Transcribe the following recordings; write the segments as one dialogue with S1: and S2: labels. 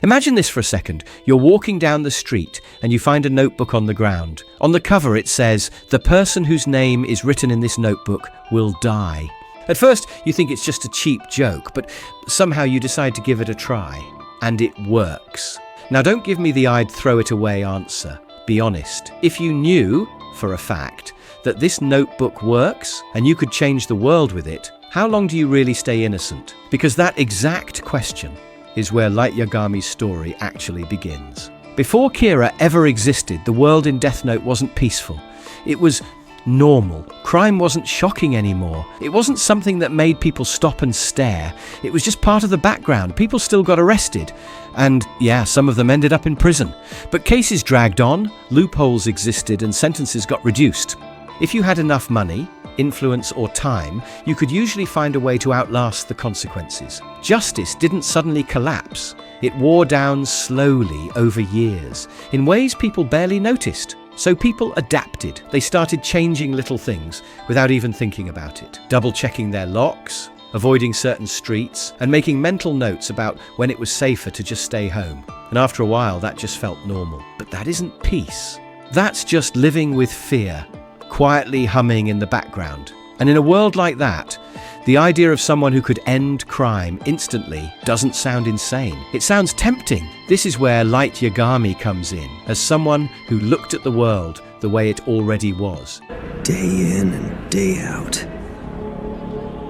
S1: Imagine this for a second. You're walking down the street and you find a notebook on the ground. On the cover it says, "The person whose name is written in this notebook will die." At first you think it's just a cheap joke, but somehow you decide to give it a try. And it works. Now don't give me the "I'd throw it away" answer. Be honest. If you knew, for a fact, that this notebook works and you could change the world with it, how long do you really stay innocent? Because that exact question is where Light Yagami's story actually begins. Before Kira ever existed, the world in Death Note wasn't peaceful. It was normal. Crime wasn't shocking anymore. It wasn't something that made people stop and stare. It was just part of the background. People still got arrested. And yeah, some of them ended up in prison. But cases dragged on, loopholes existed, and sentences got reduced. If you had enough money, influence, or time, you could usually find a way to outlast the consequences. Justice didn't suddenly collapse. It wore down slowly over years, in ways people barely noticed. So people adapted. They started changing little things without even thinking about it. Double-checking their locks, avoiding certain streets, and making mental notes about when it was safer to just stay home. And after a while, that just felt normal. But that isn't peace. That's just living with fear, quietly humming in the background. And in a world like that, the idea of someone who could end crime instantly doesn't sound insane. It sounds tempting. This is where Light Yagami comes in, as someone who looked at the world the way it already was.
S2: Day in and day out.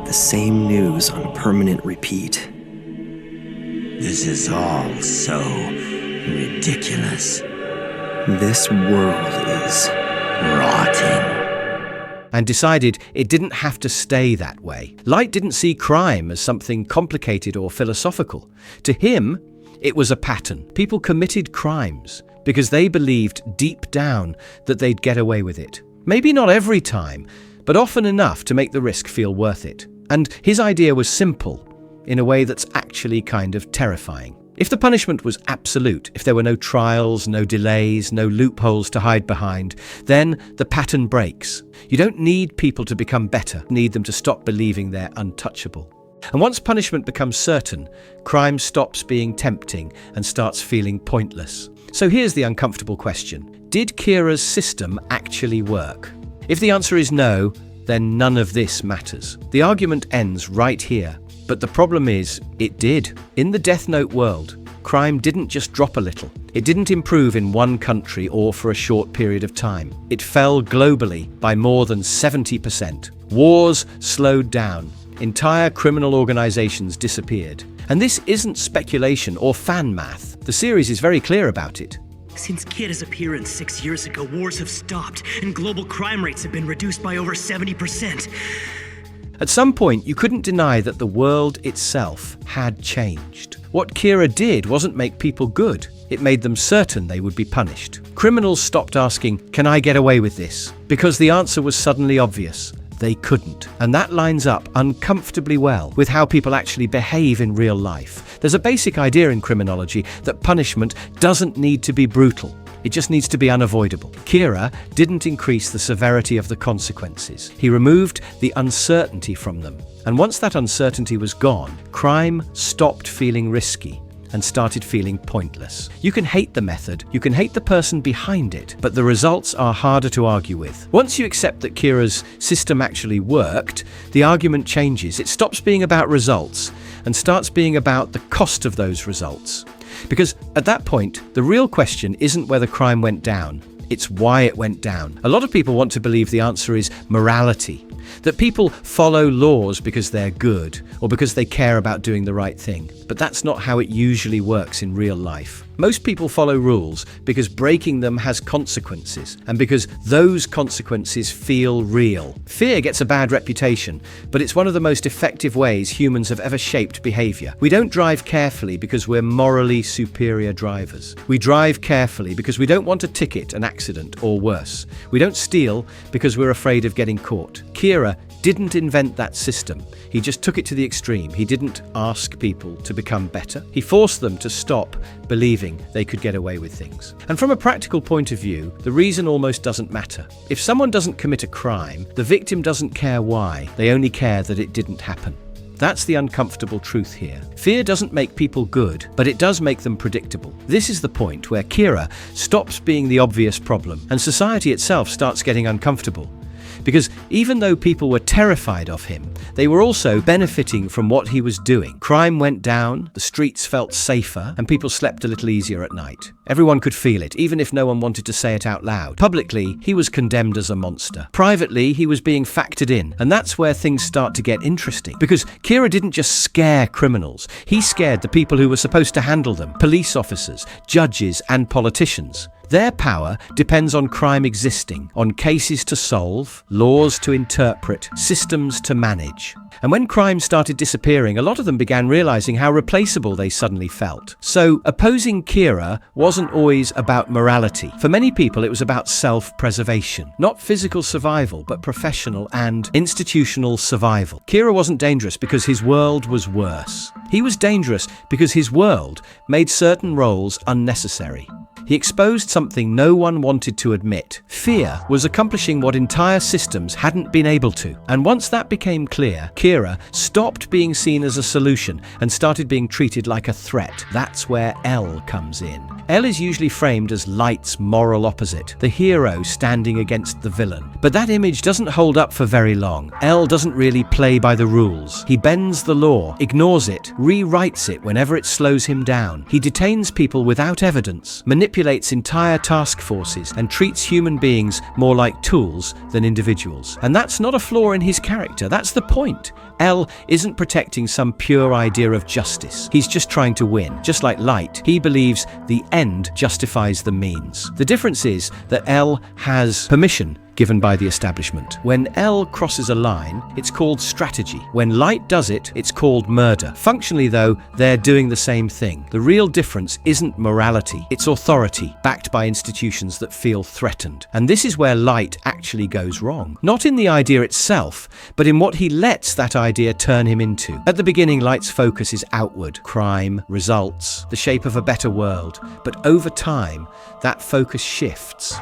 S2: The same news on permanent repeat.
S3: This is all so ridiculous.
S2: This world is
S3: rotting.
S1: And decided it didn't have to stay that way. Light didn't see crime as something complicated or philosophical. To him, it was a pattern. People committed crimes because they believed deep down that they'd get away with it. Maybe not every time, but often enough to make the risk feel worth it. And his idea was simple, in a way that's actually kind of terrifying. If the punishment was absolute, if there were no trials, no delays, no loopholes to hide behind, then the pattern breaks. You don't need people to become better, you need them to stop believing they're untouchable. And once punishment becomes certain, crime stops being tempting and starts feeling pointless. So here's the uncomfortable question. Did Kira's system actually work? If the answer is no, then none of this matters. The argument ends right here. But the problem is, it did. In the Death Note world, crime didn't just drop a little. It didn't improve in one country or for a short period of time. It fell globally by more than 70%. Wars slowed down. Entire criminal organizations disappeared. And this isn't speculation or fan math. The series is very clear about it.
S4: Since Kira's appearance 6 years ago, wars have stopped, and global crime rates have been reduced by over 70%.
S1: At some point, you couldn't deny that the world itself had changed. What Kira did wasn't make people good. It made them certain they would be punished. Criminals stopped asking, "Can I get away with this?" Because the answer was suddenly obvious. They couldn't. And that lines up uncomfortably well with how people actually behave in real life. There's a basic idea in criminology that punishment doesn't need to be brutal. It just needs to be unavoidable. Kira didn't increase the severity of the consequences. He removed the uncertainty from them. And once that uncertainty was gone, crime stopped feeling risky and started feeling pointless. You can hate the method, you can hate the person behind it, but the results are harder to argue with. Once you accept that Kira's system actually worked, the argument changes. It stops being about results and starts being about the cost of those results. Because at that point, the real question isn't whether crime went down, it's why it went down. A lot of people want to believe the answer is morality, that people follow laws because they're good or because they care about doing the right thing. But that's not how it usually works in real life. Most people follow rules because breaking them has consequences, and because those consequences feel real. Fear gets a bad reputation, but it's one of the most effective ways humans have ever shaped behavior. We don't drive carefully because we're morally superior drivers. We drive carefully because we don't want a ticket, an accident, or worse. We don't steal because we're afraid of getting caught. Kira didn't invent that system. He just took it to the extreme. He didn't ask people to become better. He forced them to stop believing they could get away with things. And from a practical point of view, the reason almost doesn't matter. If someone doesn't commit a crime, the victim doesn't care why. They only care that it didn't happen. That's the uncomfortable truth here. Fear doesn't make people good, but it does make them predictable. This is the point where Kira stops being the obvious problem, and society itself starts getting uncomfortable. Because even though people were terrified of him, they were also benefiting from what he was doing. Crime went down, the streets felt safer, and people slept a little easier at night. Everyone could feel it, even if no one wanted to say it out loud. Publicly, he was condemned as a monster. Privately, he was being factored in, and that's where things start to get interesting. Because Kira didn't just scare criminals, he scared the people who were supposed to handle them: police officers, judges, and politicians. Their power depends on crime existing, on cases to solve, laws to interpret, systems to manage. And when crime started disappearing, a lot of them began realizing how replaceable they suddenly felt. So opposing Kira wasn't always about morality. For many people, it was about self-preservation. Not physical survival, but professional and institutional survival. Kira wasn't dangerous because his world was worse. He was dangerous because his world made certain roles unnecessary. He exposed something no one wanted to admit. Fear was accomplishing what entire systems hadn't been able to. And once that became clear, Kira stopped being seen as a solution and started being treated like a threat. That's where L comes in. L is usually framed as Light's moral opposite, the hero standing against the villain. But that image doesn't hold up for very long. L doesn't really play by the rules. He bends the law, ignores it, rewrites it whenever it slows him down. He detains people without evidence, manipulates entire task forces, and treats human beings more like tools than individuals. And that's not a flaw in his character, that's the point. L isn't protecting some pure idea of justice. He's just trying to win. Just like Light, he believes the end justifies the means. The difference is that L has permission given by the establishment. When L crosses a line, it's called strategy. When Light does it, it's called murder. Functionally, though, they're doing the same thing. The real difference isn't morality, it's authority, backed by institutions that feel threatened. And this is where Light actually goes wrong. Not in the idea itself, but in what he lets that idea turn him into. At the beginning, Light's focus is outward: crime, results, the shape of a better world. But over time, that focus shifts.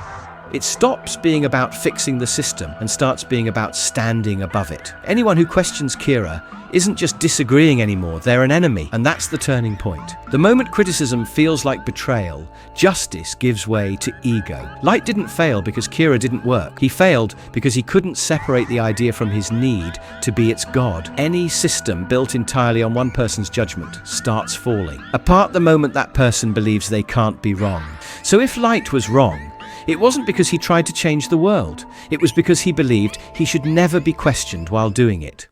S1: It stops being about fixing the system and starts being about standing above it. Anyone who questions Kira isn't just disagreeing anymore, they're an enemy, and that's the turning point. The moment criticism feels like betrayal, justice gives way to ego. Light didn't fail because Kira didn't work. He failed because he couldn't separate the idea from his need to be its god. Any system built entirely on one person's judgment starts falling apart the moment that person believes they can't be wrong. So if Light was wrong, it wasn't because he tried to change the world. It was because he believed he should never be questioned while doing it.